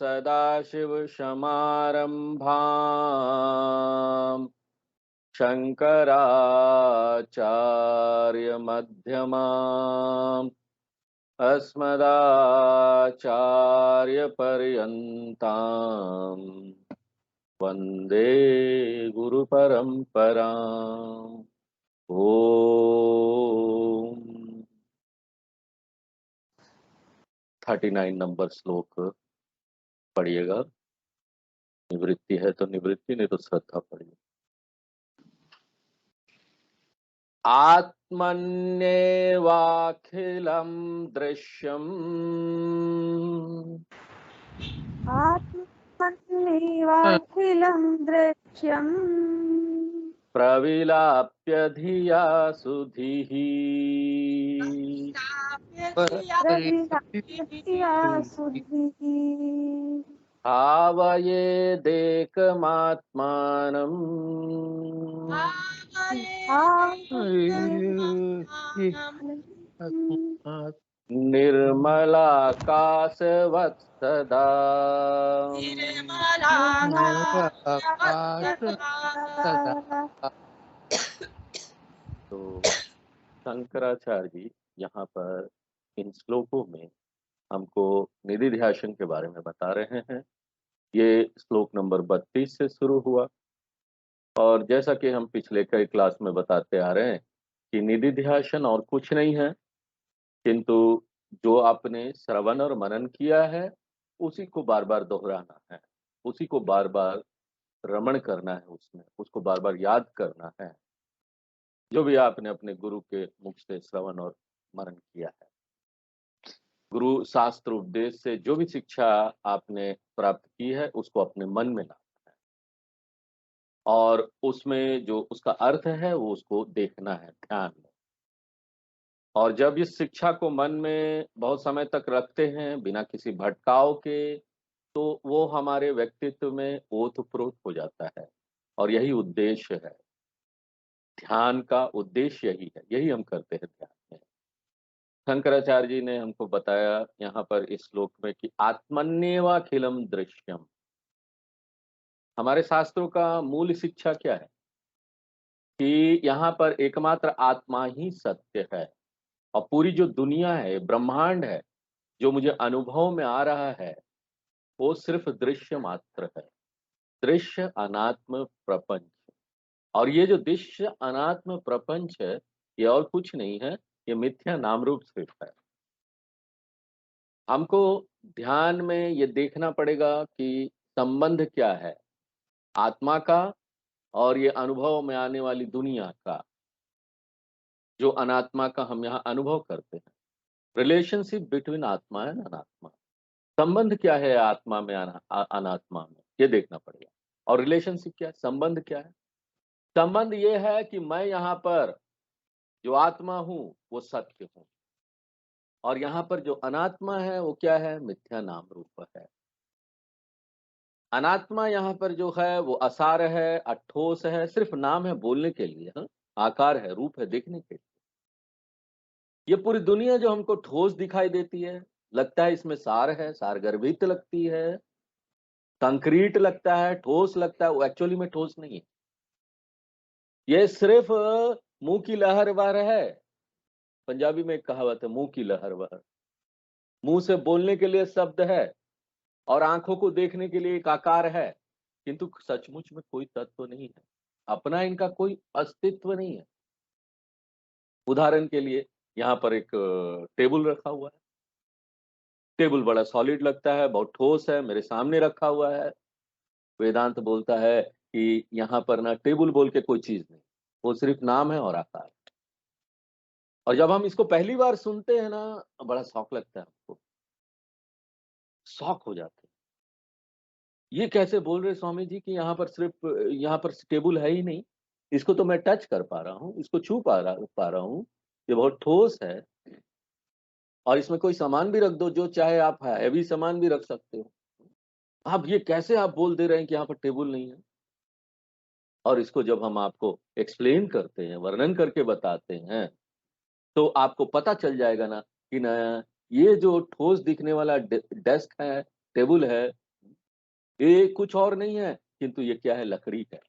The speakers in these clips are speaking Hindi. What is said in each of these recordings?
सदाशिवसमारम्भाम् शङ्कराचार्यमध्यमाम् अस्मदाचार्यपर्यन्ताम् वन्दे गुरुपरम्पराम्। ओम 39 नंबर श्लोक पढ़िएगा। निवृत्ति है तो निवृत्ति, नहीं तो श्रद्धा पढ़िए। आत्मन्येवाखिलं दृश्यम् आत्मन्येवाखिलं दृश्यम् प्रविलाप्य धिया सुधिः भावयेदेकमात्मानम् निर्मलाकाशवत् सदा। तो शंकराचार्य जी यहाँ पर इन श्लोकों में हमको निधिध्यासन के बारे में बता रहे हैं। ये श्लोक नंबर 32 से शुरू हुआ और जैसा कि हम पिछले कई क्लास में बताते आ रहे हैं कि निधिध्यासन और कुछ नहीं है किंतु जो आपने श्रवण और मनन किया है उसी को बार बार दोहराना है, उसी को बार बार रमण करना है, उसमें उसको बार बार याद करना है जो भी आपने अपने गुरु के मुख से श्रवण और मनन किया है। गुरु शास्त्र उपदेश से जो भी शिक्षा आपने प्राप्त की है उसको अपने मन में लाना है और उसमें जो उसका अर्थ है वो उसको देखना है ध्यान में। और जब इस शिक्षा को मन में बहुत समय तक रखते हैं बिना किसी भटकाव के, तो वो हमारे व्यक्तित्व में ओतप्रोत हो जाता है और यही उद्देश्य है ध्यान का। उद्देश्य यही है, यही हम करते हैं ध्यान में। शंकराचार्य जी ने हमको बताया यहाँ पर इस श्लोक में कि आत्मन्येवाखिलम दृश्यम। हमारे शास्त्रों का मूल शिक्षा क्या है कि यहाँ पर एकमात्र आत्मा ही सत्य है और पूरी जो दुनिया है, ब्रह्मांड है, जो मुझे अनुभव में आ रहा है वो सिर्फ दृश्य मात्र है, दृश्य अनात्म प्रपंच। और ये जो दृश्य अनात्म प्रपंच है ये और कुछ नहीं है, ये मिथ्या नाम रूप सिर्फ है। हमको ध्यान में ये देखना पड़ेगा कि संबंध क्या है आत्मा का और ये अनुभव में आने वाली दुनिया का, जो अनात्मा का हम यहाँ अनुभव करते हैं। रिलेशनशिप बिटवीन आत्मा एंड अनात्मा, संबंध क्या है आत्मा में अनात्मा में, ये देखना पड़ेगा। और रिलेशनशिप क्या है, संबंध क्या है? संबंध ये है कि मैं यहाँ पर जो आत्मा हूं वो सत्य हूं और यहाँ पर जो अनात्मा है वो क्या है, मिथ्या नाम रूप है। अनात्मा यहाँ पर जो है वो असार है, अठोस है, सिर्फ नाम है बोलने के लिए, हाँ? आकार है, रूप है देखने के लिए। ये पूरी दुनिया जो हमको ठोस दिखाई देती है, लगता है इसमें सार है, सार गर्भित लगती है, कंक्रीट लगता है, ठोस लगता है, वो एक्चुअली में ठोस नहीं है। ये सिर्फ मुंह की लहर वहर है। पंजाबी में एक कहावत है, मुंह की लहर वहर। मुंह से बोलने के लिए शब्द है और आंखों को देखने के लिए एक आकार है, किंतु सचमुच में कोई तत्व नहीं है, अपना इनका कोई अस्तित्व नहीं है। उदाहरण के लिए यहाँ पर एक टेबल रखा हुआ है, टेबल बड़ा सॉलिड लगता है, बहुत ठोस है, मेरे सामने रखा हुआ है। वेदांत बोलता है कि यहाँ पर ना टेबल बोल के कोई चीज नहीं, वो सिर्फ नाम है और आकार है। और जब हम इसको पहली बार सुनते हैं ना, बड़ा शौक लगता है हमको, शौक हो जाते हैं। ये कैसे बोल रहे स्वामी जी कि यहाँ पर सिर्फ यहाँ पर टेबल है ही नहीं, इसको तो मैं टच कर पा रहा हूँ, इसको छू पा रहा हूँ, ये बहुत ठोस है और इसमें कोई सामान भी रख दो, जो चाहे आप हैवी सामान भी रख सकते हो। आप ये कैसे आप बोल दे रहे हैं कि यहाँ पर टेबल नहीं है? और इसको जब हम आपको एक्सप्लेन करते हैं, वर्णन करके बताते हैं, तो आपको पता चल जाएगा ना कि ना ये जो ठोस दिखने वाला डेस्क है, टेबल है, ये कुछ और नहीं है, किंतु ये क्या है? लकड़ी है।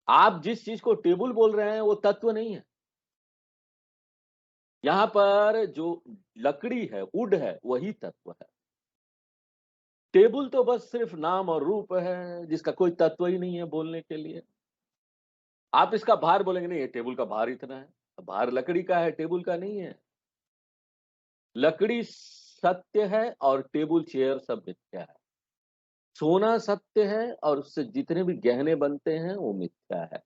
आप जिस चीज को टेबल बोल रहे हैं वो तत्व नहीं है। यहाँ पर जो लकड़ी है, वुड है, वही तत्व है। टेबल तो बस सिर्फ नाम और रूप है, जिसका कोई तत्व ही नहीं है बोलने के लिए। आप इसका भार बोलेंगे, नहीं ये टेबल का भार इतना है। भार लकड़ी का है, टेबल का नहीं है। लकड़ी सत्य है और टेबल चेयर सब मिथ्या है। सोना सत्य है और उससे जितने भी गहने बनते हैं वो मिथ्या है।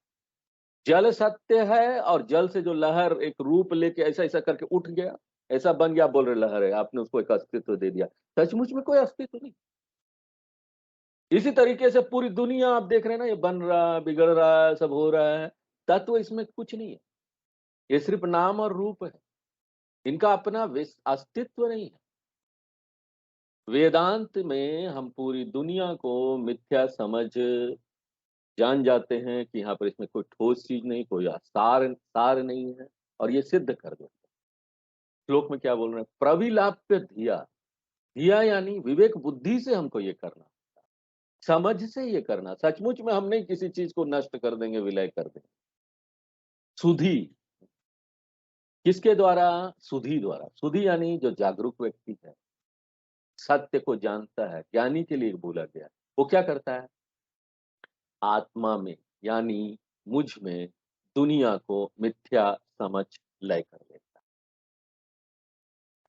जल सत्य है और जल से जो लहर एक रूप लेके ऐसा-ऐसा करके उठ गया, ऐसा बन गया, आप बोल रहे लहर है, आपने उसको एक अस्तित्व दे दिया। सचमुच में कोई अस्तित्व नहीं। इसी तरीके से पूरी दुनिया आप देख रहे हैं ना, ये बन रहा है, बिगड़ रहा है, सब हो रहा है, तत्व इसमें कुछ नहीं है। ये सिर्फ नाम और रूप है। इनका अपना अस्तित्व नहीं है। वेदांत में हम पूरी दुनिया को मिथ्या समझ जान जाते हैं कि यहाँ पर इसमें कोई ठोस चीज नहीं, कोई सार सार नहीं है, और ये सिद्ध कर देते हैं। श्लोक में क्या बोल रहे हैं? प्रविलाप्य धिया। धिया यानी विवेक बुद्धि से हमको ये करना, समझ से ये करना। सचमुच में हम नहीं किसी चीज को नष्ट कर देंगे, विलय कर देंगे। सुधि किसके द्वारा? सुधि द्वारा। सुधि यानी जो जागरूक व्यक्ति है, सत्य को जानता है, ज्ञानी के लिए बोला गया। वो क्या करता है? आत्मा में यानी मुझ में दुनिया को मिथ्या समझ लय कर लेता है।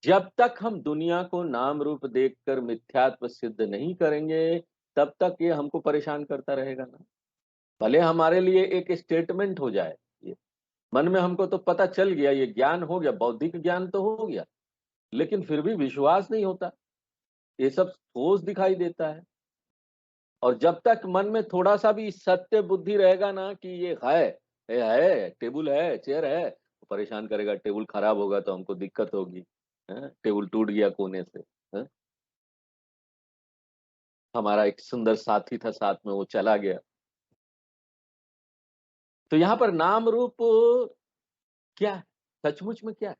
जब तक हम दुनिया को नाम रूप देखकर मिथ्यात्व सिद्ध नहीं करेंगे, तब तक ये हमको परेशान करता रहेगा ना। भले हमारे लिए एक स्टेटमेंट हो जाए, ये मन में हमको तो पता चल गया, ये ज्ञान हो गया, बौद्धिक ज्ञान तो हो गया, लेकिन फिर भी विश्वास नहीं होता। ये सब ठोस दिखाई देता है। और जब तक मन में थोड़ा-सा भी सत्य बुद्धि रहेगा ना कि ये है, टेबल है, चेयर है, तो परेशान करेगा। टेबल खराब होगा तो हमको दिक्कत होगी, हैं? टेबल टूट गया कोने से, हैं? हमारा एक सुंदर साथी था साथ में, वो चला गया। तो यहाँ पर नाम रूप क्या है? सचमुच में क्या है?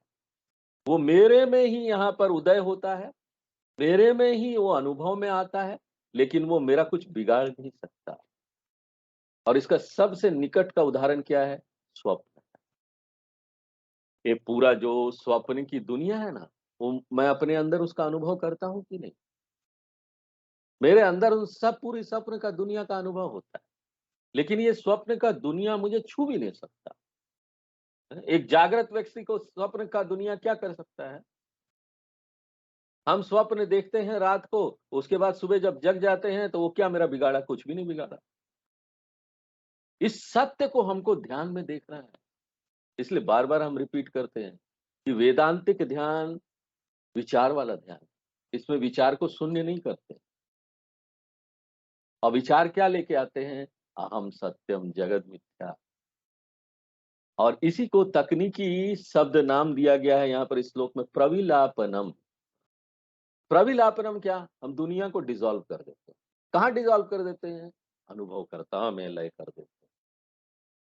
वो मेरे में ही यहाँ पर उदय होता है, मेरे में ही वो अनुभव में आता है, लेकिन वो मेरा कुछ बिगाड़ नहीं सकता। और इसका सबसे निकट का उदाहरण क्या है? स्वप्न। ये पूरा जो स्वप्न की दुनिया है ना, वो मैं अपने अंदर उसका अनुभव करता हूँ कि नहीं? मेरे अंदर उन सब पूरी स्वप्न का दुनिया का अनुभव होता है। लेकिन ये स्वप्न का दुनिया मुझे छू भी नहीं सकता। एक जागृत व्यक्ति को स्वप्न का दुनिया क्या कर सकता है? हम स्वप्न देखते हैं रात को, उसके बाद सुबह जब जग जाते हैं तो वो क्या मेरा बिगाड़ा? कुछ भी नहीं बिगाड़ा। इस सत्य को हमको ध्यान में देखना है। इसलिए बार-बार हम रिपीट करते हैं कि वेदांतिक ध्यान विचार वाला ध्यान। इसमें विचार को शून्य नहीं करते। और विचार क्या लेके आते हैं? अहम सत्यम जगत मिथ्या। और इसी को तकनीकी शब्द नाम दिया गया है यहाँ पर इस श्लोक में, प्रविलापनम। प्रविलापनम क्या? हम दुनिया को डिसॉल्व कर देते हैं। कहाँ डिसॉल्व कर देते हैं? अनुभवकर्ता में लय कर देते हैं।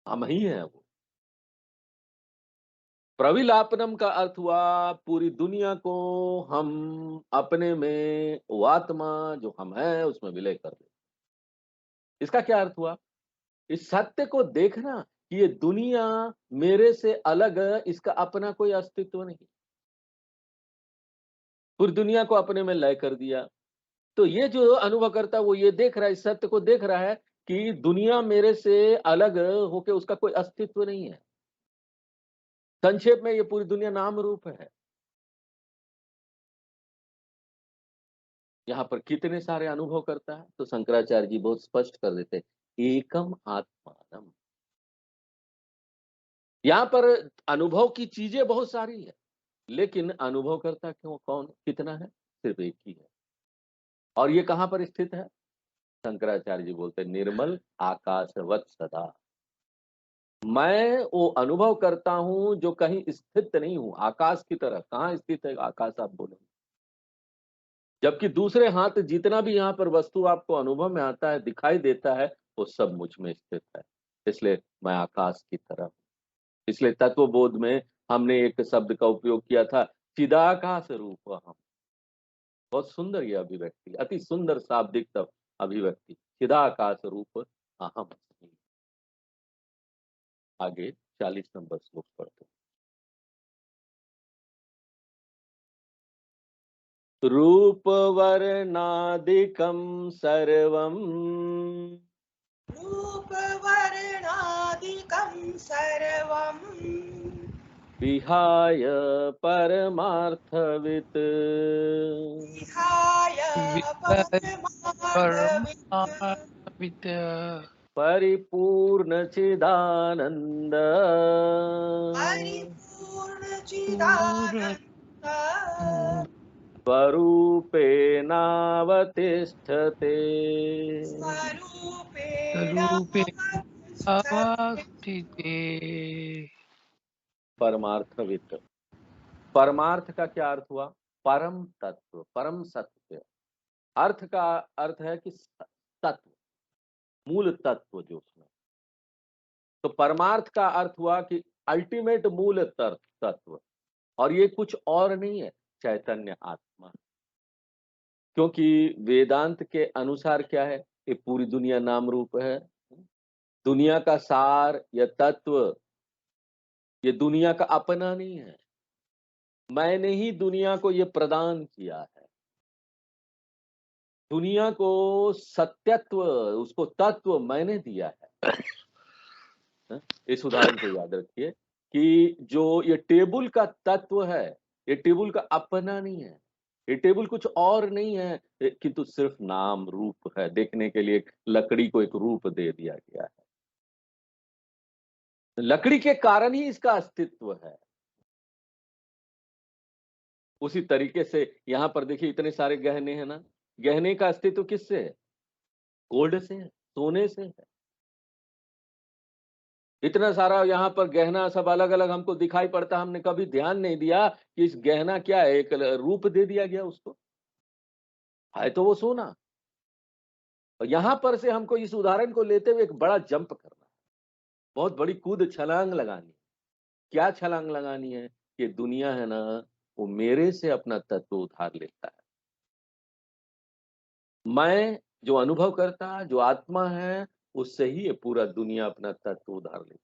हम ही हैं वो। प्रविलापनम का अर्थ हुआ पूरी दुनिया को हम अपने में वो आत्मा जो हम हैं उसमें विलय कर देते। इसका क्या अर्थ हुआ? इस सत्य को देखना कि ये दुनिया मेरे से अलग है, इसका अपना कोई अस्तित्व नहीं। पूरी दुनिया को अपने में लय कर दिया। तो ये जो अनुभव करता है वो ये देख रहा है, इस सत्य को देख रहा है कि दुनिया मेरे से अलग होके उसका कोई अस्तित्व नहीं है। संक्षेप में ये पूरी दुनिया नाम रूप है। यहाँ पर कितने सारे अनुभव करता है? तो शंकराचार्य जी बहुत स्पष्ट कर देते हैं, एकम आत्मानम। यहाँ पर अनुभव की चीजें बहुत सारी है, लेकिन अनुभव करता क्यों कौन कितना है? सिर्फ एक ही है। और ये कहाँ पर स्थित है? शंकराचार्य जी बोलते हैं, निर्मल आकाशवत सदा। मैं वो अनुभव करता हूँ जो कहीं स्थित नहीं हूँ, आकाश की तरह। कहाँ स्थित है आकाश आप बोलेंगे? जबकि दूसरे हाथ जितना भी यहाँ पर वस्तु आपको अनुभव में आता है, दिखाई देता है, वो सब मुझ में स्थित है। इसलिए मैं आकाश की तरह हूँ। इसलिए तत्वबोध में हमने एक शब्द का उपयोग किया था, चिदाकाश रूप हम। बहुत सुंदर ये अभिव्यक्ति, अति सुंदर शाब्दिक शब्द। अभिव्यक्ति, चिदाकाश रूप अहम अस्मि। आगे 40 नंबर श्लोक पढ़ते हैं। रूपवर्णादिकं सर्वं रूपवर्णादिकं सर्वं विहाय परमार्थवित् विहाय परमार्थवित् परमाविद परिपूर्णचिदानन्द परिपूर्णचिदानन्द स्वरूपेणावतिष्ठते। स्वरूपेण रूपे अवस्थिते। अवस्थिते। परमार्थवित्, परमार्थ का क्या अर्थ हुआ? परम तत्व, परम सत्य। अर्थ का अर्थ है कि तत्व, मूल तत्व जो उसमें। तो परमार्थ का अर्थ हुआ कि अल्टीमेट मूल तत्व, और ये कुछ और नहीं है, चैतन्य आत्मा। क्योंकि वेदांत के अनुसार क्या है, ये पूरी दुनिया नाम रूप है। दुनिया का सार या तत्व ये दुनिया का अपना नहीं है, मैंने ही दुनिया को ये प्रदान किया है। दुनिया को सत्यत्व, उसको तत्व मैंने दिया है। इस उदाहरण को याद रखिए कि जो ये टेबल का तत्व है, ये टेबल का अपना नहीं है, ये टेबल कुछ और नहीं है, किंतु सिर्फ नाम रूप है। देखने के लिए लकड़ी को एक रूप दे दिया गया है, लकड़ी के कारण ही इसका अस्तित्व है। उसी तरीके से यहां पर देखिए इतने सारे गहने हैं ना, गहने का अस्तित्व किससे है? गोल्ड से है, सोने से है। इतना सारा यहाँ पर गहना सब अलग अलग हमको दिखाई पड़ता, हमने कभी ध्यान नहीं दिया कि इस गहना क्या है, एक रूप दे दिया गया उसको, है तो वो सोना। और यहां पर से हमको इस उदाहरण को लेते हुए एक बड़ा जंप करना है, बहुत बड़ी कूद छलांग लगानी है। क्या छलांग लगानी है? कि दुनिया है ना, वो मेरे से अपना तत्व उधार लेता है। मैं जो अनुभव करता, जो आत्मा है, उससे ही ये पूरा दुनिया अपना तत्व उधार लेता है।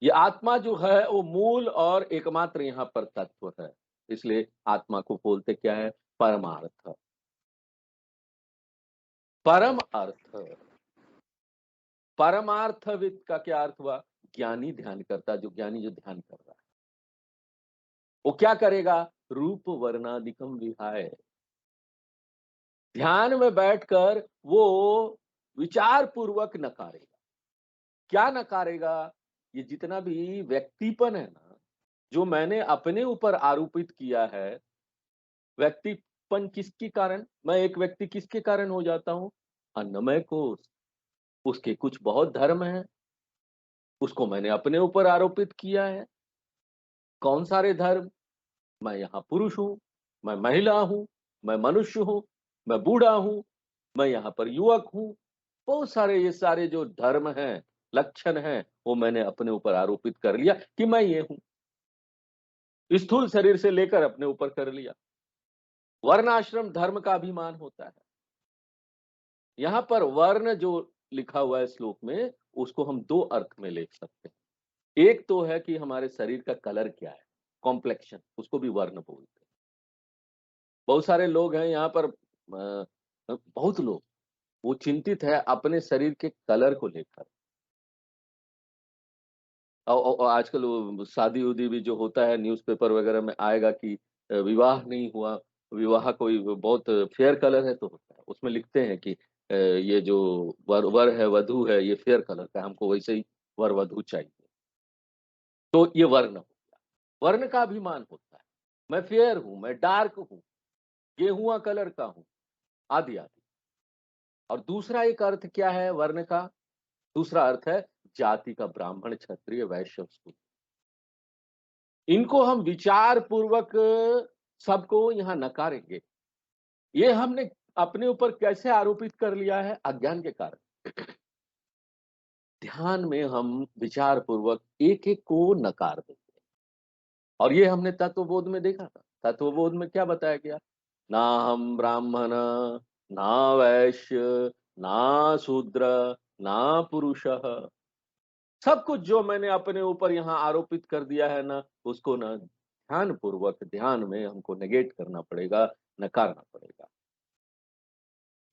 ये आत्मा जो है वो मूल और एकमात्र यहाँ पर तत्व है, इसलिए आत्मा को बोलते क्या है? परमार्थ, परम अर्थ। परमार्थविद का क्या अर्थ हुआ? ज्ञानी ध्यान करता, जो ज्ञानी जो ध्यान कर रहा है वो क्या करेगा? रूप वर्णादिकम विहाय, ध्यान में बैठकर वो विचार पूर्वक नकारेगा। क्या नकारेगा? ये जितना भी व्यक्तिपन है ना, जो मैंने अपने ऊपर आरोपित किया है, व्यक्तिपन किसके कारण? मैं एक व्यक्ति किसके कारण हो जाता हूं? अन्नमय कोश, उसके कुछ बहुत धर्म है, उसको मैंने अपने ऊपर आरोपित किया है। कौन सारे धर्म? मैं यहाँ पुरुष हूं, मैं महिला हूं, मैं मनुष्य हूं, मैं बूढ़ा हूं, मैं यहाँ पर युवक हूं। बहुत सारे ये सारे जो धर्म हैं, लक्षण हैं, वो मैंने अपने ऊपर आरोपित कर लिया कि मैं ये हूं। स्थूल शरीर से लेकर अपने ऊपर कर लिया। वर्ण आश्रम धर्म का अभिमान होता है। यहाँ पर वर्ण जो लिखा हुआ है श्लोक में, उसको हम दो अर्थ में ले सकते हैं। एक तो है कि हमारे शरीर का कलर क्या है, कॉम्प्लेक्शन, उसको भी वर्ण बोलते हैं। बहुत सारे लोग हैं यहाँ पर, बहुत लोग वो चिंतित है अपने शरीर के कलर को लेकर। और आजकल वो शादी उदी भी जो होता है, न्यूज़पेपर वगैरह में आएगा कि विवाह नहीं हुआ, विवाह कोई बहुत फेयर कलर है तो होता है, उसमें लिखते हैं कि ये जो वर है, वधू है, ये फेयर कलर का, हमको वैसे ही वर वधू चाहिए। तो ये वर्ण हो गया, वर्ण का अभिमान होता है। मैं फेयर हूं, मैं डार्क हूं, गेहुआ कलर का हूं, आदि आदि। और दूसरा एक अर्थ क्या है वर्ण का? दूसरा अर्थ है जाति का, ब्राह्मण, क्षत्रिय, वैश्य, शूद्र। इनको हम विचार पूर्वक सबको यहाँ नकारेंगे। ये हमने अपने ऊपर कैसे आरोपित कर लिया है? अज्ञान के कारण। ध्यान में हम विचार पूर्वक एक एक को नकार देंगे। और ये हमने तत्वबोध में देखा था। तत्वबोध में क्या बताया गया? ना हम ब्राह्मण, ना वैश्य, ना शूद्र, ना पुरुषः। सब कुछ जो मैंने अपने ऊपर यहाँ आरोपित कर दिया है ना, उसको ना ध्यान पूर्वक ध्यान में हमको नेगेट करना पड़ेगा, नकारना पड़ेगा।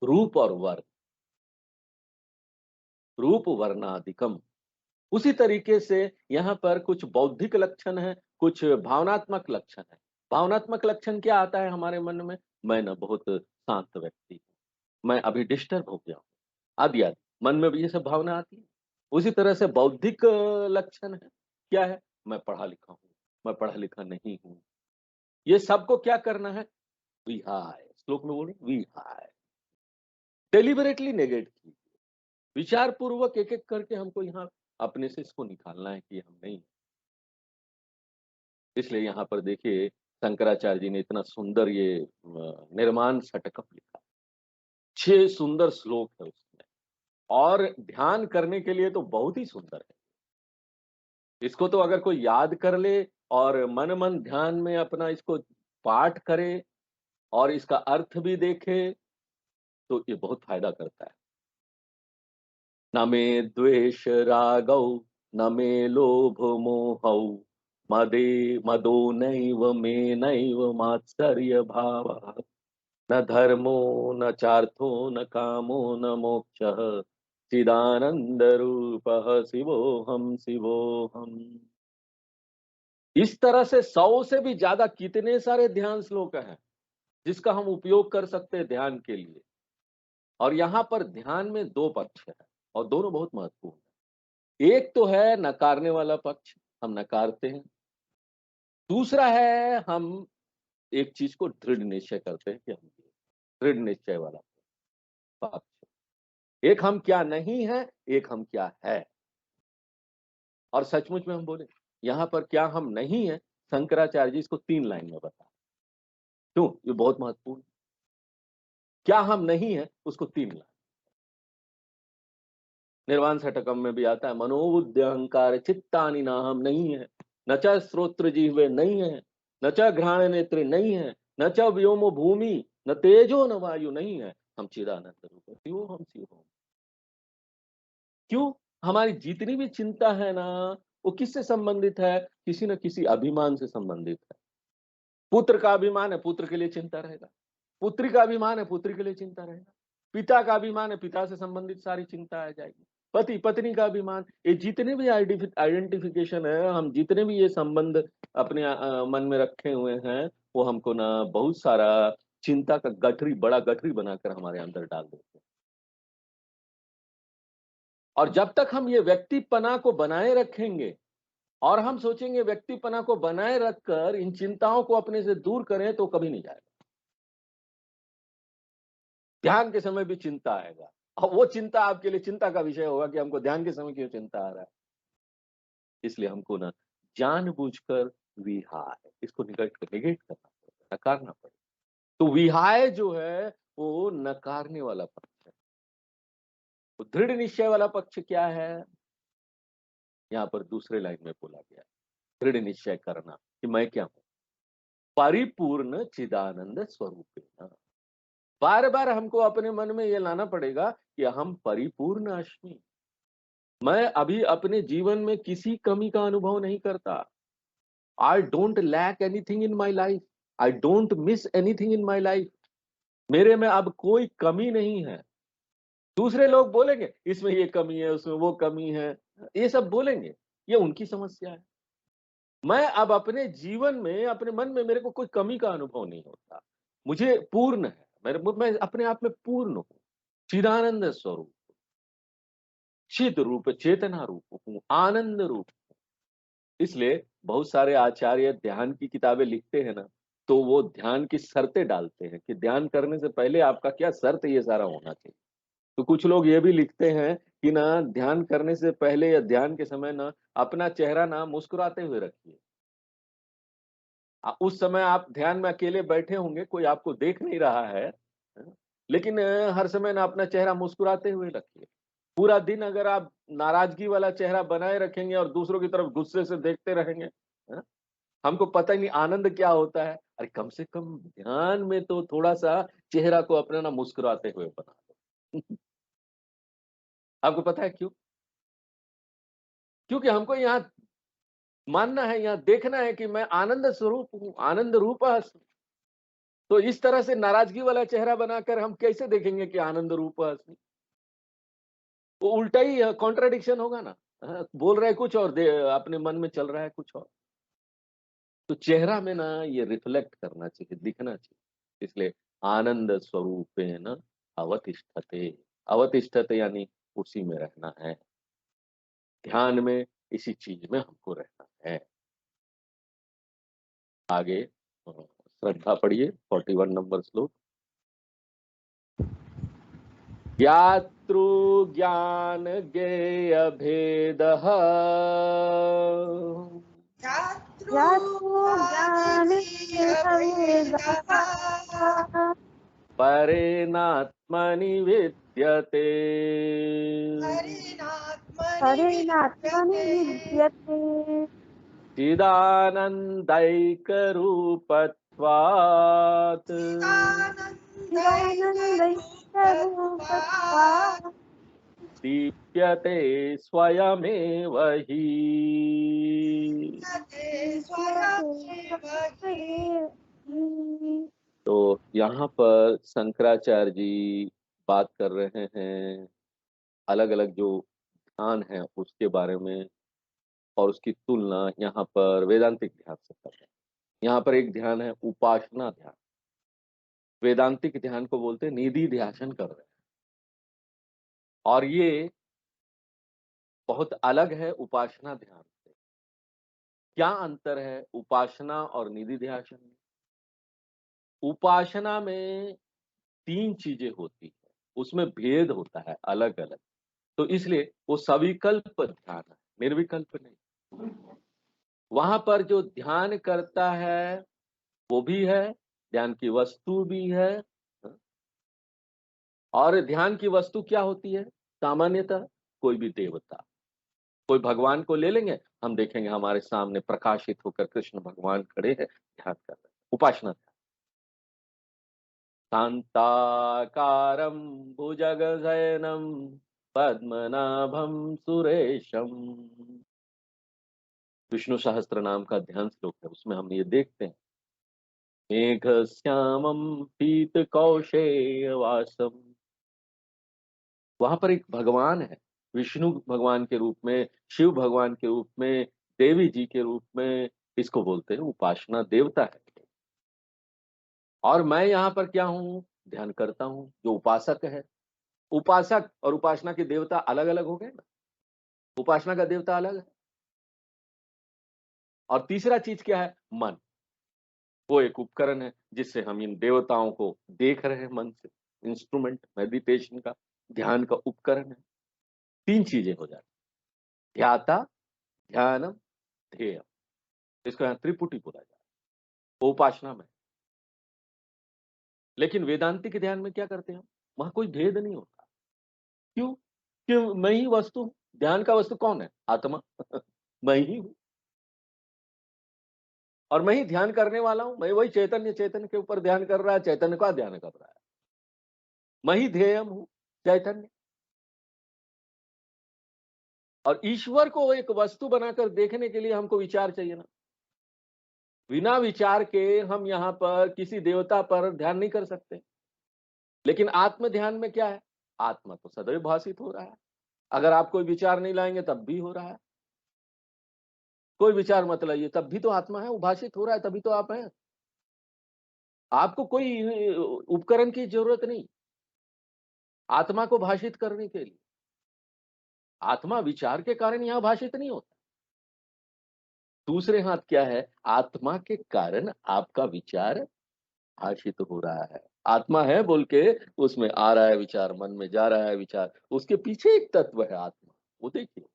रूप और वर्ण, रूप वर्णाधिकम। उसी तरीके से यहाँ पर कुछ बौद्धिक लक्षण है, कुछ भावनात्मक लक्षण है। भावनात्मक लक्षण क्या आता है हमारे मन में? मैं ना बहुत शांत व्यक्ति हूँ, मैं अभी डिस्टर्ब हो गया हूँ, आदि आदि। मन में भी ये सब भावना आती है। उसी तरह से बौद्धिक लक्षण है, क्या है? मैं पढ़ा लिखा हूँ, मैं पढ़ा लिखा नहीं हूँ। ये सबको क्या करना है? विहाय, श्लोक में बोले विहाय, डेलिबरेटली नेगेट कीजिए। विचार पूर्वक एक एक करके हमको यहाँ अपने से इसको निकालना है कि हम नहीं। इसलिए यहाँ पर देखिए शंकराचार्य जी ने इतना सुंदर ये निर्माण षटकम लिखा। 6 सुंदर श्लोक है उसमें, और ध्यान करने के लिए तो बहुत ही सुंदर है। इसको तो अगर कोई याद कर ले और मन मन ध्यान में अपना इसको पाठ करे और इसका अर्थ भी देखे, तो ये बहुत फायदा करता है। न मे द्वेष रागौ, न मे लोभ मोहौ, मदो नैव मे नैव मात्सर्य भावः, न धर्मो न चार्थो न कामो न मोक्षः, चिदानंद रूपः शिवोहम शिवोहम। इस तरह से 100 से भी ज्यादा कितने सारे ध्यान श्लोक हैं जिसका हम उपयोग कर सकते हैं ध्यान के लिए। और यहाँ पर ध्यान में 2 पक्ष है और दोनों बहुत महत्वपूर्ण है। एक तो है नकारने वाला पक्ष, हम नकारते हैं। दूसरा है हम एक चीज को दृढ़ निश्चय करते हैं कि हम दृढ़ निश्चय वाला पक्ष। एक हम क्या नहीं है, एक हम क्या है। और सचमुच में हम बोले यहाँ पर क्या हम नहीं है, शंकराचार्य जी इसको 3 लाइन में बता। क्यों? ये बहुत महत्वपूर्ण। क्या हम नहीं है उसको 3 लाइन। निर्वाण षटकम में भी आता है, मनोबुद्धि अहंकार चित्तानि ना, हम नहीं है। न च श्रोत्र जिह्वे नहीं है, न च घ्राण नेत्र नहीं है, न च व्योम भूमि, न तेजो न वायु नहीं है, हम चिदानंद रूप शिवो हम शिवो। क्यों? हमारी जितनी भी चिंता है ना, वो किससे संबंधित है? किसी न किसी अभिमान से संबंधित है। पुत्र का अभिमान है, पुत्र के लिए चिंता रहेगा। पुत्री का अभिमान है, पुत्री के लिए चिंता रहेगा। पिता का अभिमान है, पिता से संबंधित सारी चिंता आ जाएगी। पति पत्नी का अभिमान, ये जितने भी आइडेंटिफिकेशन है, हम जितने भी ये संबंध अपने मन में रखे हुए हैं, वो हमको ना बहुत सारा चिंता का गठरी, बड़ा गठरी बनाकर हमारे अंदर डाल देते हैं। और जब तक हम ये व्यक्तिपना को बनाए रखेंगे और हम सोचेंगे व्यक्तिपना को बनाए रखकर इन चिंताओं को अपने से दूर करें, तो कभी नहीं जाएगा। ध्यान के समय भी चिंता आएगा, और वो चिंता आपके लिए चिंता का विषय होगा कि हमको ध्यान के समय क्यों चिंता आ रहा है। इसलिए हमको ना जानबूझकर विहाय, इसको निगेट करना पड़ेगा, नकारना पड़ेगा। तो विहाय जो है वो नकारने वाला पक्ष है। तो दृढ़ निश्चय वाला पक्ष क्या है? यहाँ पर दूसरे लाइन में बोला गया, दृढ़ निश्चय करना कि मैं क्या हूं, परिपूर्ण चिदानंद स्वरूप। बार बार हमको अपने मन में ये लाना पड़ेगा कि हम परिपूर्ण अस्मि। मैं अभी अपने जीवन में किसी कमी का अनुभव नहीं करता। I don't lack anything in my life, I don't miss anything in my life. मेरे में अब कोई कमी नहीं है। दूसरे लोग बोलेंगे इसमें ये कमी है, उसमें वो कमी है, ये सब बोलेंगे, ये उनकी समस्या है। मैं अब अपने जीवन में, अपने मन में मेरे को कोई कमी का अनुभव नहीं होता। मुझे पूर्ण है, मैं अपने आप में पूर्ण हूं, चिदानंद स्वरूप, चिद रूप, चेतना रूप हूं, आनंद रूप। इसलिए बहुत सारे आचार्य ध्यान की किताबें लिखते हैं ना, तो वो ध्यान की शर्तें डालते हैं कि ध्यान करने से पहले आपका क्या शर्त, ये सारा होना चाहिए। तो कुछ लोग ये भी लिखते हैं कि ना ध्यान करने से पहले या ध्यान के समय ना अपना चेहरा ना मुस्कुराते हुए रखिए। उस समय आप ध्यान में अकेले बैठे होंगे, कोई आपको देख नहीं रहा है, लेकिन हर समय ना अपना चेहरा मुस्कुराते हुए रखिए। पूरा दिन अगर आप नाराजगी वाला चेहरा बनाए रखेंगे और दूसरों की तरफ गुस्से से देखते रहेंगे, हमको पता ही नहीं आनंद क्या होता है। अरे कम से कम ध्यान में तो थोड़ा-सा चेहरा को अपना ना मुस्कुराते हुए बना दो। आपको पता है क्यों? क्योंकि हमको यहाँ मानना है, यहाँ देखना है कि मैं आनंद स्वरूप हूँ, आनंद रूप अस्मि। तो इस तरह से नाराज़गी वाला चेहरा बनाकर हम कैसे देखेंगे कि आनंद रूप अस्मि? वो उल्टा ही कॉन्ट्रडिक्शन होगा ना। बोल रहे हैं कुछ और अपने मन में चल रहा है कुछ और। तो चेहरा में ना ये रिफ्लेक्ट करना चाहिए, दिखना चाहिए। इसलिए आनंद स्वरूपेण अवतिष्ठते। अवतिष्ठते यानी उसी में रहना है। ध्यान में इसी चीज में हमको रहना है। आगे श्रद्धा पढ़िए 41 नंबर श्लोक। ज्ञातृ ज्ञान ज्ञेय भेदः परेणात्मनि विद्यते। हरिणात्मनि विद्यते। चिदानन्दैकरूपत्वात् चिदानन्दैकरूपत्वात् दीप्यते स्वयमेव हि। तो यहाँ पर शंकराचार्य जी बात कर रहे हैं अलग-अलग जो ध्यान है उसके बारे में और उसकी तुलना यहाँ पर वेदांतिक ध्यान से कर रहे हैं। यहाँ पर एक ध्यान है उपासना ध्यान। वेदांतिक ध्यान को बोलते हैं निधि ध्यान कर रहे हैं और ये बहुत अलग है उपासना ध्यान से। क्या अंतर है उपासना और निधि ध्यान में? उपासना में 3 चीजें होती है, उसमें भेद होता है अलग-अलग। तो इसलिए वो सविकल्प ध्यान है, निर्विकल्प नहीं। वहां पर जो ध्यान करता है वो भी है, ध्यान की वस्तु भी है। और ध्यान की वस्तु क्या होती है? सामान्यतः कोई भी देवता, कोई भगवान को ले लेंगे, हम देखेंगे हमारे सामने प्रकाशित होकर कृष्ण भगवान खड़े हैं, ध्यान कर रहे हैं। उपासना ध्यान। शांताकारं भुजगशयनं पद्मनाभं सुरेशम। विष्णु सहस्त्र नाम का ध्यान श्लोक है, उसमें हम ये देखते हैं मेघश्यामं पीतकौशेयवासम। वहां पर एक भगवान है, विष्णु भगवान के रूप में, शिव भगवान के रूप में, देवी जी के रूप में। इसको बोलते हैं उपासना, देवता है। और मैं यहाँ पर क्या हूँ? ध्यान करता हूँ, जो उपासक है। उपासक और उपासना के देवता अलग अलग हो गए ना। उपासना का देवता अलग है। और तीसरा चीज क्या है? मन। वो एक उपकरण है जिससे हम इन देवताओं को देख रहे हैं मन से। इंस्ट्रूमेंट, मेडिटेशन का, ध्यान का उपकरण है। 3 चीजें हो जाती, ध्याता, ध्यानम, ध्येय। इसको यहाँ त्रिपुटी बोला जाता है। वो उपासना में। लेकिन वेदांतिक ध्यान में क्या करते हैं? वहां कोई भेद नहीं होता। क्यों? क्यों? मैं ही वस्तु हूं। ध्यान का वस्तु कौन है? आत्मा। मैं ही हूं और मैं ही ध्यान करने वाला हूं। मैं वही चैतन्य, चैतन्य के ऊपर ध्यान कर रहा है, चैतन्य का ध्यान कर रहा है। मैं ही ध्येयम हूं, चैतन्य। और ईश्वर को एक वस्तु बनाकर देखने के लिए हमको विचार चाहिए ना। बिना विचार के हम यहाँ पर किसी देवता पर ध्यान नहीं कर सकते। लेकिन आत्म ध्यान में क्या है? आत्मा तो सदैव भाषित हो रहा है। अगर आप कोई विचार नहीं लाएंगे तब भी हो रहा है। कोई विचार मत लाइए, तब भी तो आत्मा है, वो भाषित हो रहा है, तभी तो आप हैं। आपको कोई उपकरण की जरूरत नहीं आत्मा को भाषित करने के लिए। आत्मा विचार के कारण यहां भाषित नहीं होता। दूसरे हाथ क्या है? आत्मा के कारण आपका विचार भाषित हो रहा है। आत्मा है बोल के उसमें आ रहा है विचार, मन में जा रहा है विचार, उसके पीछे एक तत्व है आत्मा, वो देखिए।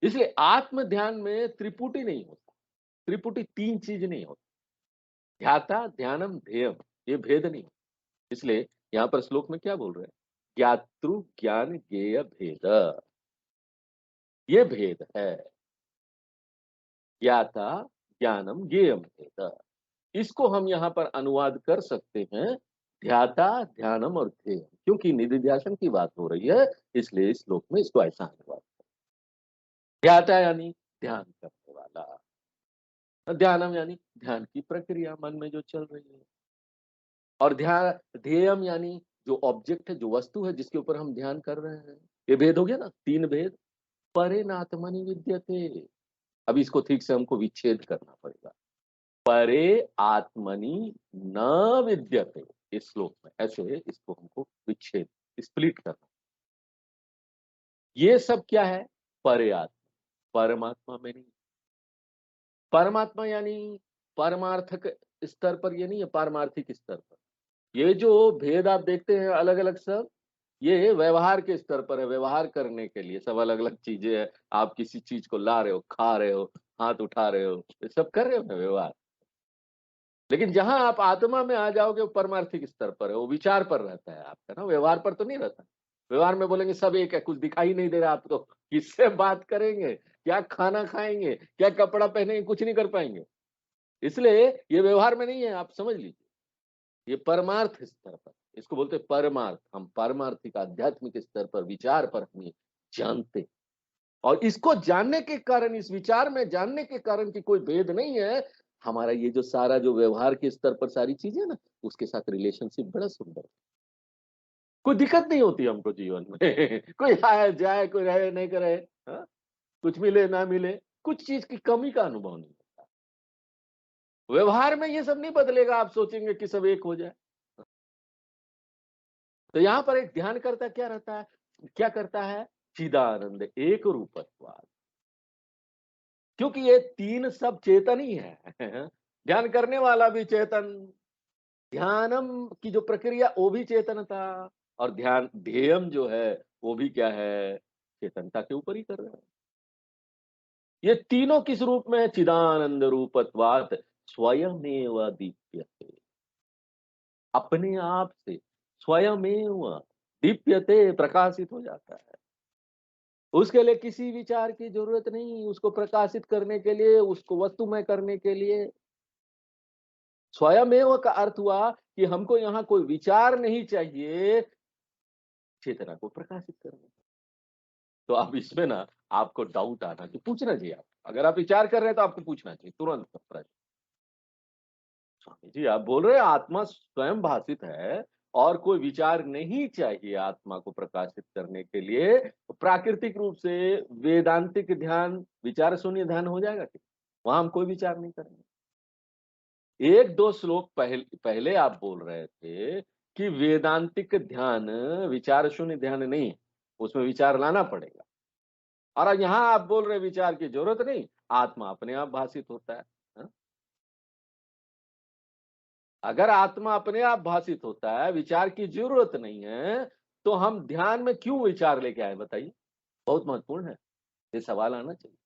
इसलिए आत्म ध्यान में त्रिपुटी नहीं होता। त्रिपुटी 3 चीज नहीं होती, ध्याता, ध्यानम, ध्येयम। ये भेद नहीं। इसलिए यहाँ पर श्लोक में क्या बोल रहे हैं? ज्ञातृ ज्ञान ज्ञेय भेद, ये भेद है। ज्ञाता, ज्ञानम ज्ञेयम भेद। इसको हम यहाँ पर अनुवाद कर सकते हैं ध्याता, ध्यानम और ध्येय, क्योंकि निधिध्यासन की बात हो रही है, इसलिए इस श्लोक में इसको ऐसा अनुवाद है। ध्याता यानी ध्यान करने वाला, ध्यानम यानी ध्यान की प्रक्रिया मन में जो चल रही है, और ध्यान ध्येयम यानी जो ऑब्जेक्ट है, जो वस्तु है जिसके ऊपर हम ध्यान कर रहे हैं। ये भेद हो गया ना, तीन भेद। परे नात्मनि विद्यते, अब इसको ठीक से हमको विच्छेद करना पड़ेगा। परे आत्मनि न विद्यते, इस श्लोक में ऐसे इसको हमको विच्छेद, स्प्लिट करना। ये सब क्या है? परे आत्मा, परमात्मा में नहीं। परमात्मा यानी परमार्थक स्तर पर ये नहीं है, पारमार्थिक स्तर पर। ये जो भेद आप देखते हैं अलग अलग सब, ये व्यवहार के स्तर पर है। व्यवहार करने के लिए सब अलग अलग चीजें हैं। आप किसी चीज को ला रहे हो, खा रहे हो, हाथ उठा रहे हो, ये सब कर रहे हो ना व्यवहार। लेकिन जहां आप आत्मा में आ जाओगे वो परमार्थिक स्तर पर है, वो विचार पर रहता है आपका ना, व्यवहार पर तो नहीं रहता। व्यवहार में बोलेंगे सब एक है, कुछ दिखाई नहीं दे रहा आपको, किससे बात करेंगे, क्या खाना खाएंगे, क्या कपड़ा पहनेंगे, कुछ नहीं कर पाएंगे। इसलिए ये व्यवहार में नहीं है, आप समझ लीजिए। ये परमार्थ स्तर पर, इसको बोलते परमार्थ। हम पारमार्थिक आध्यात्मिक स्तर पर, विचार पर हमें जानते, और इसको जानने के कारण, इस विचार में जानने के कारण कि कोई भेद नहीं है, हमारा ये जो सारा जो व्यवहार के स्तर पर सारी चीजें ना, उसके साथ रिलेशनशिप बड़ा सुंदर है। कोई दिक्कत नहीं होती हमको जीवन में कोई आए जाए, कोई रहे नहीं करे, हाँ? कुछ मिले ना मिले, कुछ चीज की कमी का अनुभव नहीं होता। व्यवहार में ये सब नहीं बदलेगा, आप सोचेंगे कि सब एक हो जाए। तो यहाँ पर एक ध्यान करता क्या रहता है, क्या करता है? चिदानंद एक रूपत्वाद, क्योंकि ये तीन सब चेतन ही है ध्यान करने वाला भी चेतन, ध्यानम की जो प्रक्रिया वो भी चेतनता, और ध्यान ध्येयम जो है वो भी क्या है? चेतनता के ऊपर ही कर रहे हैं। ये तीनों किस रूप में है? चिदानंद रूपत्वात् स्वयमेव दीप्यते, अपने आप से स्वयमेव दीप्यते, प्रकाशित हो जाता है। उसके लिए किसी विचार की जरूरत नहीं, उसको प्रकाशित करने के लिए, उसको वस्तुमय करने के लिए। स्वयमेव का अर्थ हुआ कि हमको यहाँ कोई विचार नहीं चाहिए चेतना को प्रकाशित करने। तो अब इसमें ना आपको डाउट आना चाहिए, पूछना चाहिए। आप अगर आप विचार कर रहे हैं तो आपको पूछना चाहिए तुरंत प्रश्न, स्वामी जी आप बोल रहे हैं आत्मा स्वयं भाषित है और कोई विचार नहीं चाहिए आत्मा को प्रकाशित करने के लिए, तो प्राकृतिक रूप से वेदांतिक ध्यान, विचार शून्य ध्यान हो जाएगा कि वहां हम कोई विचार नहीं करेंगे। एक दो श्लोक पहले आप बोल रहे थे कि वेदांतिक ध्यान विचार शून्य ध्यान नहीं है, उसमें विचार लाना पड़ेगा। और यहाँ आप बोल रहे विचार की जरूरत नहीं, आत्मा अपने आप भाषित होता है। हा? अगर आत्मा अपने आप भाषित होता है, विचार की जरूरत नहीं है, तो हम ध्यान में क्यों विचार लेके आए बताइए? बहुत महत्वपूर्ण है, ये सवाल आना चाहिए।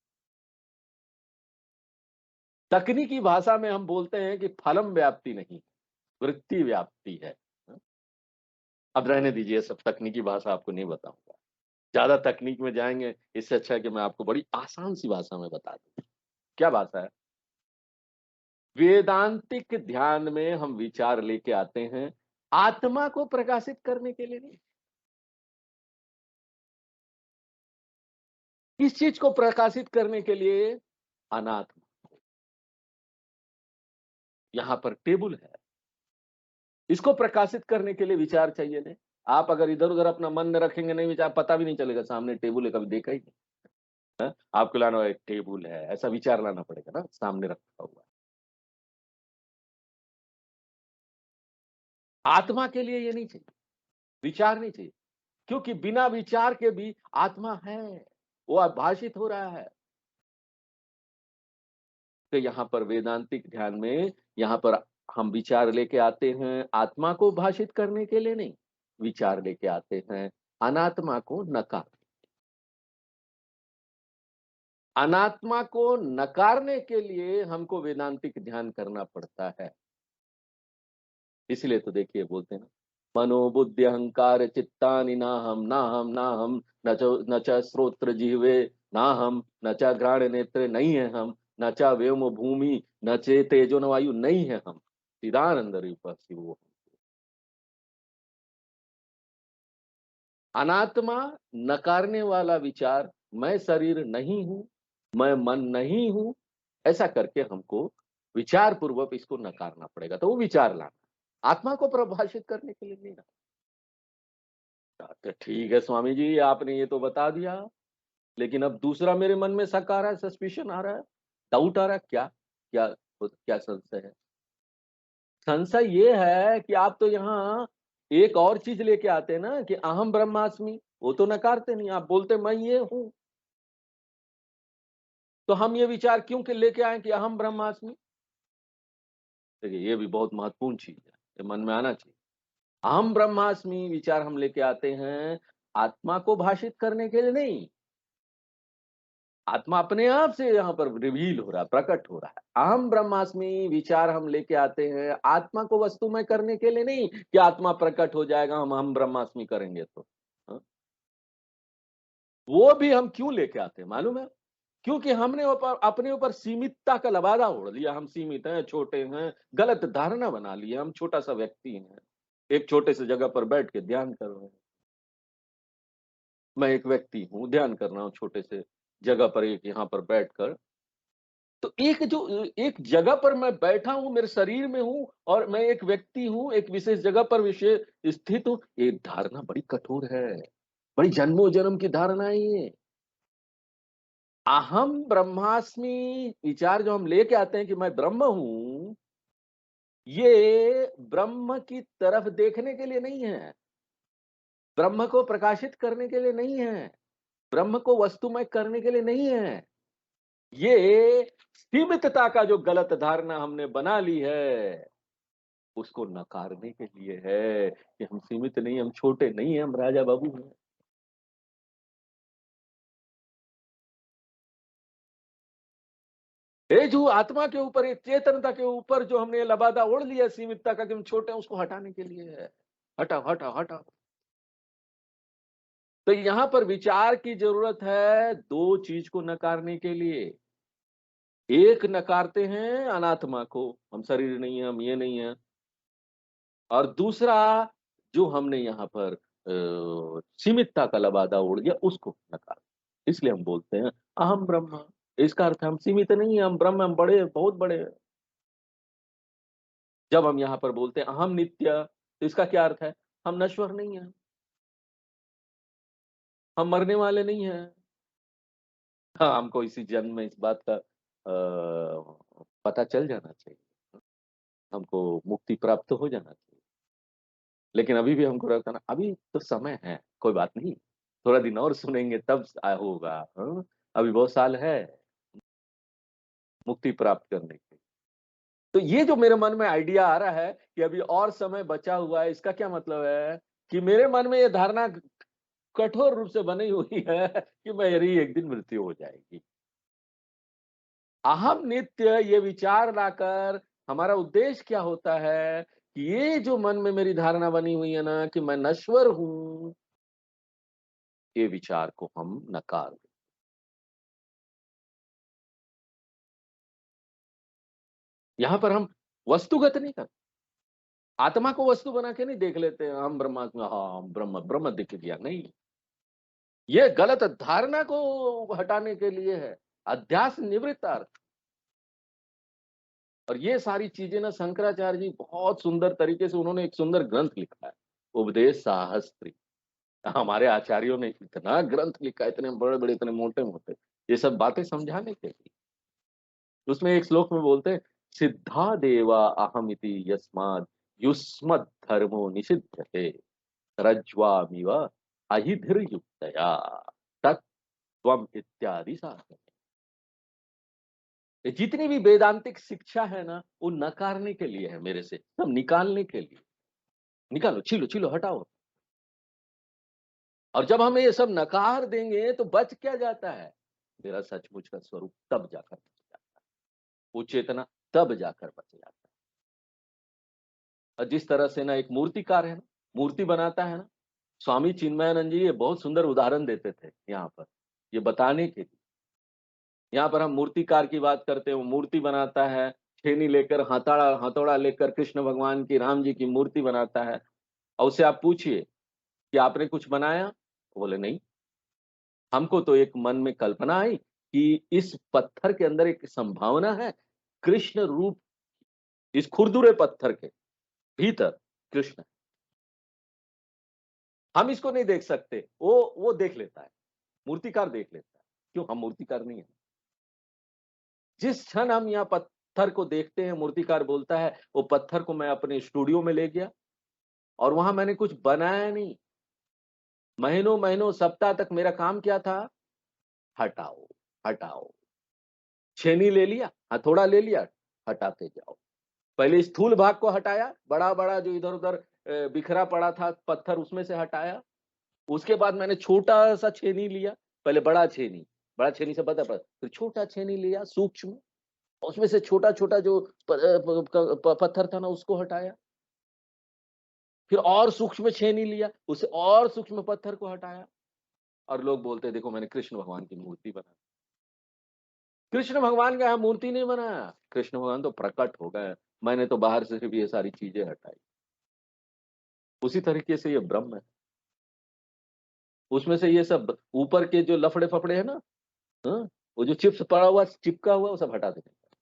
तकनीकी भाषा में हम बोलते हैं कि फलम व्याप्ति नहीं, वृत्ति व्याप्ति है। अब रहने दीजिए, सब तकनीकी भाषा आपको नहीं बताऊंगा, ज्यादा तकनीक में जाएंगे, इससे अच्छा है कि मैं आपको बड़ी आसान सी भाषा में बता दूं। क्या भाषा है? वेदांतिक ध्यान में हम विचार लेके आते हैं आत्मा को प्रकाशित करने के लिए नहीं। किस चीज को प्रकाशित करने के लिए? अनात्मा। यहां पर टेबल है, इसको प्रकाशित करने के लिए विचार चाहिए नहीं। आप अगर इधर उधर अपना मन में रखेंगे नहीं विचार, पता भी नहीं चलेगा सामने टेबल है, कभी देखा ही नहीं। है? आपको लाना एक टेबल है, ऐसा विचार लाना पड़ेगा ना, सामने रखा हुआ। आत्मा के लिए ये नहीं चाहिए, विचार नहीं चाहिए, क्योंकि बिना विचार के भी आत्मा है, वो भाषित हो रहा है। तो यहाँ पर वेदांतिक ध्यान में, यहाँ पर हम विचार लेके आते हैं आत्मा को भाषित करने के लिए नहीं, विचार लेके आते हैं अनात्मा को नकार, अनात्मा को नकारने के लिए हमको वेदांतिक ध्यान करना पड़ता है। इसलिए तो देखिए बोलते हैं ना, मनोबुद्धि अहंकार चित्तानि नाहम न च श्रोत्र जिह्वे नाहम न च घ्राण नेत्र, नहीं है हम, न च व्योम भूमि न चे तेजो न वायु, नहीं है हम, चिदानंद रूप शिव। अनात्मा, नकारने वाला विचार, मैं शरीर नहीं हूं, मैं मन नहीं हूं, ऐसा करके हमको विचार पूर्वक इसको नकारना पड़ेगा। तो वो विचार लाना, आत्मा को परिभाषित करने के लिए नहीं ना। तो ठीक है स्वामी जी, आपने ये तो बता दिया, लेकिन अब दूसरा मेरे मन में शक आ रहा है, सस्पिशन आ रहा है, डाउट आ रहा है। क्या क्या क्या संशय है? संशय ये है कि आप तो यहाँ एक और चीज लेके आते हैं ना, कि अहम ब्रह्मास्मि, वो तो नकारते नहीं, आप बोलते मैं ये हूं। तो हम ये विचार क्यों के लेके आए कि अहम ब्रह्मास्मि? देखिए, ये भी बहुत महत्वपूर्ण चीज है, ये मन में आना चाहिए। अहम ब्रह्मास्मि विचार हम लेके आते हैं आत्मा को भाषित करने के लिए नहीं। आत्मा अपने आप से यहाँ पर रिवील हो रहा है, प्रकट हो रहा है। अहम ब्रह्मास्मि विचार हम लेके आते हैं आत्मा को वस्तुमय करने के लिए नहीं, कि आत्मा प्रकट हो जाएगा हम ब्रह्मास्मि करेंगे तो। हाँ? वो भी हम क्यों लेके आते हैं मालूम है? क्योंकि हमने अपने ऊपर सीमितता का लबादा ओढ़ लिया। हम सीमित हैं, छोटे हैं, गलत धारणा बना लिया। हम छोटा सा व्यक्ति हैं, एक छोटे से जगह पर बैठ के ध्यान कर रहे हैं। मैं एक व्यक्ति हूँ, ध्यान कर रहा हूँ छोटे से जगह पर, एक यहाँ पर बैठकर। तो एक जगह पर मैं बैठा हूँ, मेरे शरीर में हूँ, और मैं एक व्यक्ति हूँ, एक विशेष जगह पर विशेष स्थित हूँ। ये धारणा बड़ी कठोर है, बड़ी जन्मों जन्म की धारणा है ये। अहम ब्रह्मास्मि विचार जो हम लेके आते हैं कि मैं ब्रह्म हूं, ये ब्रह्म की तरफ देखने के लिए नहीं है, ब्रह्म को प्रकाशित करने के लिए नहीं है, ब्रह्म को वस्तुमय करने के लिए नहीं है। ये सीमितता का जो गलत धारणा हमने बना ली है, उसको नकारने के लिए है कि हम सीमित नहीं, हम छोटे नहीं हैं, हम राजा बाबू हैं। ये जो आत्मा के ऊपर, एक चेतनता के ऊपर जो हमने लबादा ओढ़ लिया सीमितता का कि हम छोटे हैं, उसको हटाने के लिए है। हटाओ हटाओ हटाओ। तो यहां पर विचार की जरूरत है दो चीज को नकारने के लिए। एक नकारते हैं अनात्मा को, हम शरीर नहीं है, हम ये नहीं है। और दूसरा जो हमने यहाँ पर सीमितता का लबादा ओढ़ लिया, उसको नकार। इसलिए हम बोलते हैं अहम ब्रह्म। इसका अर्थ हम सीमित नहीं है, हम ब्रह्म, हम बड़े, बहुत बड़े हैं। जब हम यहाँ पर बोलते हैं अहम नित्य, तो इसका क्या अर्थ है? हम नश्वर नहीं है, हम मरने वाले नहीं है। हाँ, हमको इसी जन्म में इस बात का पता चल जाना चाहिए, हमको मुक्ति प्राप्त हो जाना चाहिए। लेकिन अभी भी हमको लगता ना, अभी तो समय है, कोई बात नहीं, थोड़ा दिन और सुनेंगे तब होगा। हाँ? अभी बहुत साल है मुक्ति प्राप्त करने के। तो ये जो मेरे मन में आइडिया आ रहा है कि अभी और समय बचा हुआ है, इसका क्या मतलब है? कि मेरे मन में ये धारणा कठोर रूप से बनी हुई है कि मेरी एक दिन मृत्यु हो जाएगी। अहम नित्य ये विचार लाकर हमारा उद्देश्य क्या होता है कि ये जो मन में मेरी धारणा बनी हुई है ना कि मैं नश्वर हूं, ये विचार को हम नकार दें। यहां पर हम वस्तुगत नहीं करते, आत्मा को वस्तु बना के नहीं देख लेते हैं हम ब्रह्मात्मा, हाँ हम ब्रह्म, ब्रह्म दिख गया, नहीं। ये गलत धारणा को हटाने के लिए है, अध्यास निवृत्त अर्थ। और ये सारी चीजें ना शंकराचार्य जी बहुत सुंदर तरीके से, उन्होंने एक सुंदर ग्रंथ लिखा है, उपदेश साहस्त्री। हमारे आचार्यों ने इतना ग्रंथ लिखा, इतने बड़े बड़े, इतने मोटे मोटे, ये सब बातें समझाने के लिए। उसमें एक श्लोक में बोलते हैं, सिद्धा देवा अहमिति यस्माद् युष्मद् धर्मो निषिध्यते रज्ज्वामिव अहिधिर्युक्तया तत्त्वम् इत्यादि साधन। ये जितनी भी वेदांतिक शिक्षा है ना, वो नकारने के लिए है, मेरे से सब निकालने के लिए। निकालो, छीलो छीलो, हटाओ। और जब हम ये सब नकार देंगे तो बच क्या जाता है? मेरा सचमुच का स्वरूप तब जाकर बच जाता है, वो चेतना तब जाकर बच जाता है। और जिस तरह से ना एक मूर्तिकार है ना, मूर्ति बनाता है ना, स्वामी चिन्मयानंद जी ये बहुत सुंदर उदाहरण देते थे यहाँ पर, ये बताने के लिए यहाँ पर हम मूर्तिकार की बात करते हैं, वो मूर्ति बनाता है, छेनी लेकर, हथौड़ा हथौड़ा लेकर कृष्ण भगवान की, राम जी की मूर्ति बनाता है, और उससे आप पूछिए कि आपने कुछ बनाया? वो बोले नहीं। हमको तो एक मन में कल्पना आई कि इस पत्थर के अंदर एक संभावना है, कृष्ण रूप, इस खुरदुरे पत्थर के भीतर कृष्ण है। हम इसको नहीं देख सकते, वो देख लेता है, मूर्तिकार देख लेता है। क्यों? हम मूर्तिकार नहीं है। जिस क्षण हम यहाँ पत्थर को देखते हैं, मूर्तिकार बोलता है, वो पत्थर को मैं अपने स्टूडियो में ले गया और वहां मैंने कुछ बनाया नहीं। महीनों महीनों सप्ताह तक मेरा काम क्या था? हटाओ, हटाओ। छेनी ले लिया, हथौड़ा ले लिया, हटाते जाओ। पहले स्थूल भाग को हटाया, बड़ा-बड़ा जो इधर-उधर बिखरा पड़ा था पत्थर, उसमें से हटाया। उसके बाद मैंने छोटा-सा छेनी लिया, पहले बड़ा छेनी से बड़ा फिर छोटा छेनी लिया सूक्ष्म, उसमें से छोटा-छोटा जो पत्थर था ना, उसको हटाया। फिर और सूक्ष्म छेनी लिया, उससे और सूक्ष्म पत्थर को हटाया, और लोग बोलते हैं देखो मैंने कृष्ण भगवान की मूर्ति बनाई। कृष्ण भगवान का यहाँ मूर्ति नहीं बनाया, कृष्ण भगवान तो प्रकट हो गए, मैंने तो बाहर से सिर्फ ये सारी चीजें हटाई। उसी तरीके से ये ब्रह्म है, उसमें से ये सब ऊपर के जो लफड़े-फफड़े हैं ना, हाँ, वो जो चिप्स पड़ा हुआ, चिपका हुआ, वो सब हटा देंगे।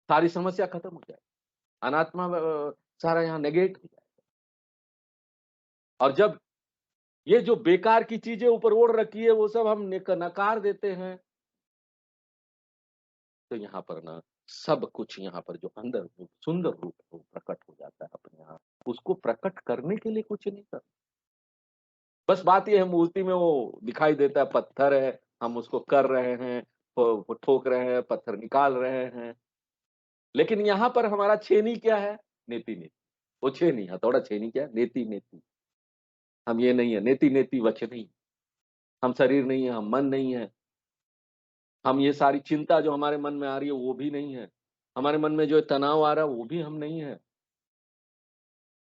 सारी समस्या खत्म हो जाए, अनात्मा सारा यहाँ नेगेट हो जाए। और जब ये जो बेकार की चीजें ऊपर ओढ़ रखी है, वो सब हम नकार देते हैं, तो यहाँ पर ना सब कुछ, यहाँ पर जो अंदर सुंदर रूप है, वो प्रकट हो जाता है अपने आप। उसको प्रकट करने के लिए कुछ नहीं करना। बस बात ये है, मूर्ति में वो दिखाई देता है, पत्थर है, हम उसको कर रहे हैं, वो ठोक रहे हैं, पत्थर निकाल रहे हैं। लेकिन यहाँ पर हमारा छेनी क्या है? नेति नेति। वो छेनी, हथौड़ा छेनी क्या है? नेति नेति। हम ये नहीं है, नेति नेति वच नहीं। हम शरीर नहीं है, हम मन नहीं है। हम ये सारी चिंता जो हमारे मन में आ रही है, वो भी नहीं है। हमारे मन में जो तनाव आ रहा है, वो भी हम नहीं है।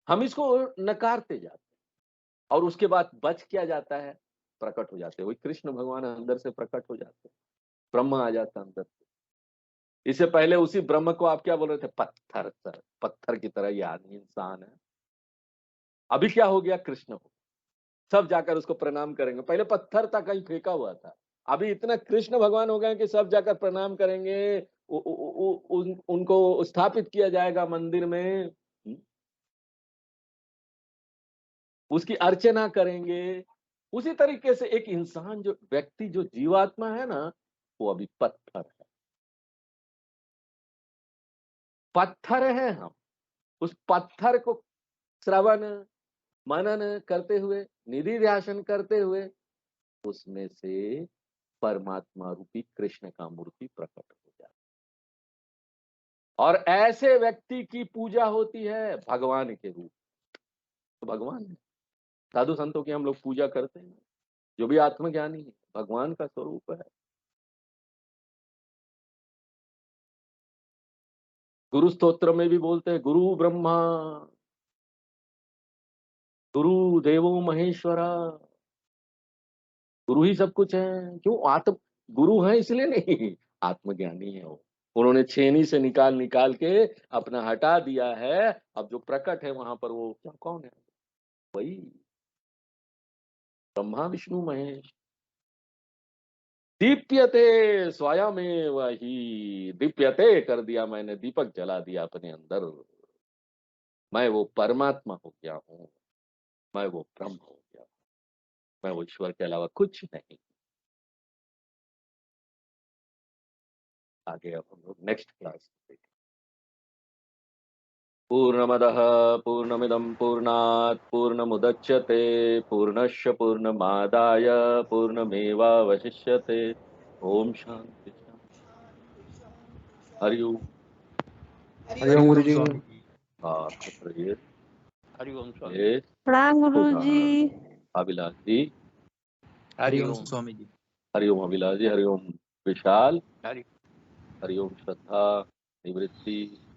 हम इसको नकारते जाते हैं, और उसके बाद बच क्या जाता है? प्रकट हो जाते हैं। वही कृष्ण भगवान अंदर से प्रकट हो जाते हैं, ब्रह्म आ जाता है अंदर से। इससे पहले उसी ब्रह्म को आप क्या बोल रहे थे? पत्थर सर, पत्थर की तरह ये आदमी इंसान है। अभी क्या हो गया? कृष्ण हो, सब जाकर उसको प्रणाम करेंगे। पहले पत्थर था, कहीं फेंका हुआ था, अभी इतना कृष्ण भगवान हो गए कि सब जाकर प्रणाम करेंगे। उनको स्थापित किया जाएगा मंदिर में, उसकी अर्चना करेंगे। उसी तरीके से एक इंसान, जो व्यक्ति, जो जीवात्मा है ना, वो अभी पत्थर है, पत्थर है हम। उस पत्थर को श्रवण मनन करते हुए, निधि ध्यान करते हुए, उसमें से परमात्मा रूपी कृष्ण का मूर्ति प्रकट हो जाती है। और ऐसे व्यक्ति की पूजा होती है भगवान के रूप। तो भगवान है, साधु संतों की हम लोग पूजा करते हैं, जो भी आत्मज्ञानी है, भगवान का स्वरूप है। गुरु स्तोत्र में भी बोलते हैं, गुरु ब्रह्मा गुरु देवो महेश्वरा। गुरु ही सब कुछ है। क्यों? आत्म गुरु है इसलिए नहीं, आत्मज्ञानी है वो। उन्होंने छेनी से निकाल निकाल के अपना हटा दिया है। अब जो प्रकट है वहां पर, वो क्या, कौन है? वही ब्रह्मा विष्णु महेश। दीप्यते स्वयमेव ही, दीप्यते कर दिया मैंने, दीपक जला दिया अपने अंदर। मैं वो परमात्मा हो गया हूँ, मैं वो ब्रह्म हो गया, मैं वो ईश्वर के अलावा कुछ नहीं। आगे अब हम लोग नेक्स्ट क्लास देखें। पूर्णमदः पूर्णमिदं पूर्णात् पूर्णमुदच्यते पूर्णस्य पूर्णमादाय पूर्णमेवावशिष्यते। ओम शांति शांति। हरि ओम। हरिओम गुरु जी। आप रहिए। हरिओम स्वामी। ये प्रणाम गुरु जी। अभिलाष जी। हरिओम स्वामी जी। हरिओम अभिलाष जी। हरिओम विशाल। हरि हरिओम श्रद्धा, निवृत्ति।